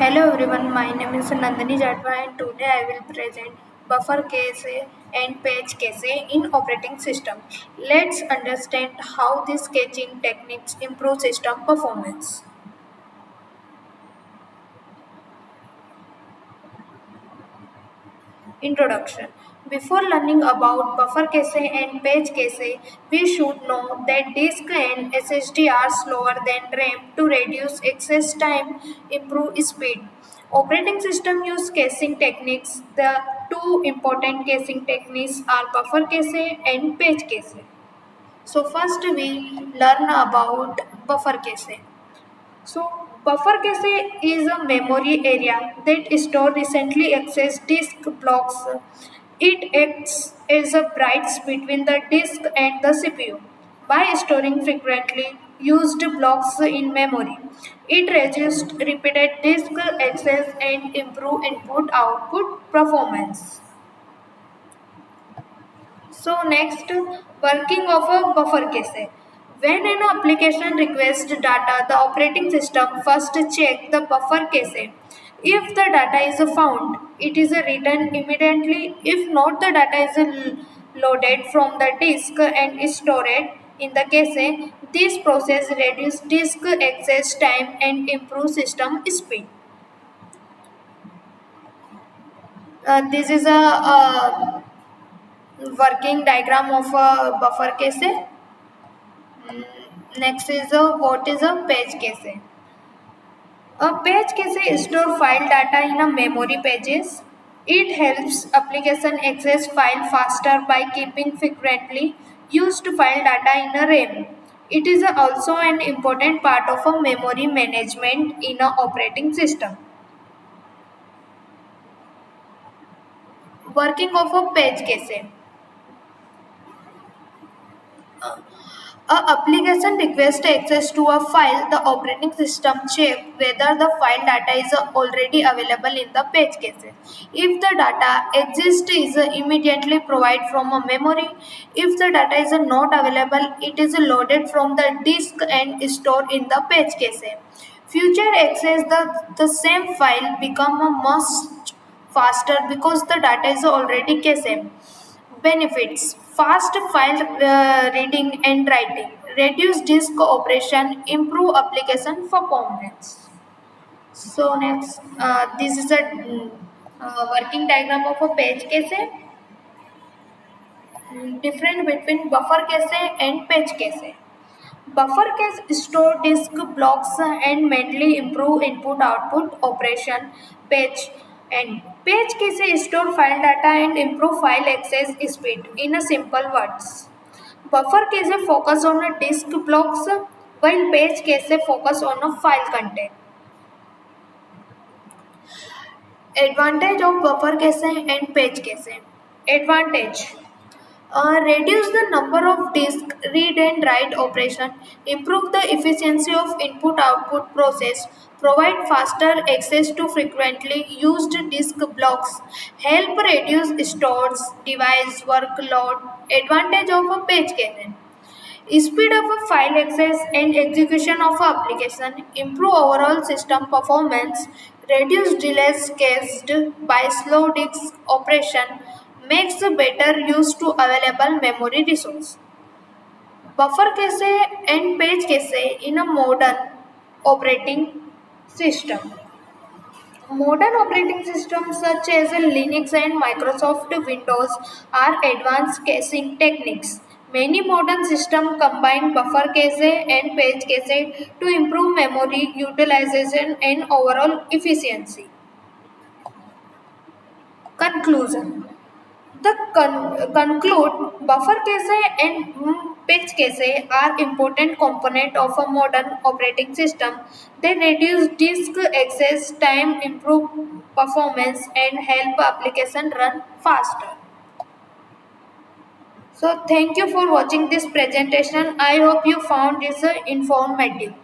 Hello everyone, my name is Nandini Jadva and today I will present buffer case and page case in operating system. Let's understand how these sketching techniques improve system performance. Introduction. Before learning about buffer cache and page cache, we should know that disk and SSD are slower than RAM to reduce access time, improve speed. Operating system use caching techniques. The two important caching techniques are buffer cache and page cache. So first we learn about buffer cache. So, buffer cache is a memory area that store recently accessed disk blocks. It acts as a bridge between the disk and the CPU. By storing frequently used blocks in memory, it reduces repeated disk access and improve input-output performance. So next, working of a buffer cache. When an application requests data, the operating system first check the buffer cache. If the data is found, it is written immediately. If not, the data is loaded from the disk and is stored in the cache. This process reduces disk access time and improves system speed. This is a working diagram of a buffer cache. Next is what is a page cache. A page cache store file data in a memory pages. It helps application access file faster by keeping frequently used file data in a RAM. It is also an important part of a memory management in a operating system. Working of a page cache. A application requests access to a file, the operating system check whether the file data is already available in the page cache. If the data exists, is immediately provided from a memory. If the data is not available, it is loaded from the disk and stored in the page cache. Future access the same file become a much faster because the data is already cached. Benefits: fast file reading and writing, reduce disk operation, improve application performance. So next, this is a working diagram of a page cache. Difference between buffer cache and page cache. Buffer cache store disk blocks and mainly improve input-output operation. Page and page cache store file data and improve file access speed. In a simple words, buffer cache focus on a disk blocks while page cache focus on a file content. Advantage of buffer cache and page cache. Advantage: reduce the number of disk read and write operation, improve the efficiency of input-output process, provide faster access to frequently used disk blocks, help reduce stores, device workload. Advantage of a page cache: speed of a file access and execution of a application, improve overall system performance, reduce delays caused by slow disk operation, makes a better use to available memory resource. Buffer cache and page cache in a modern operating system. Modern operating systems such as Linux and Microsoft Windows are advanced caching techniques. Many modern systems combine buffer cache and page cache to improve memory utilization and overall efficiency. Conclusion. Conclude, buffer cache and page cache are important component of a modern operating system. They reduce disk access time, improve performance, and help application run faster. So thank you for watching this presentation. I hope you found this informative.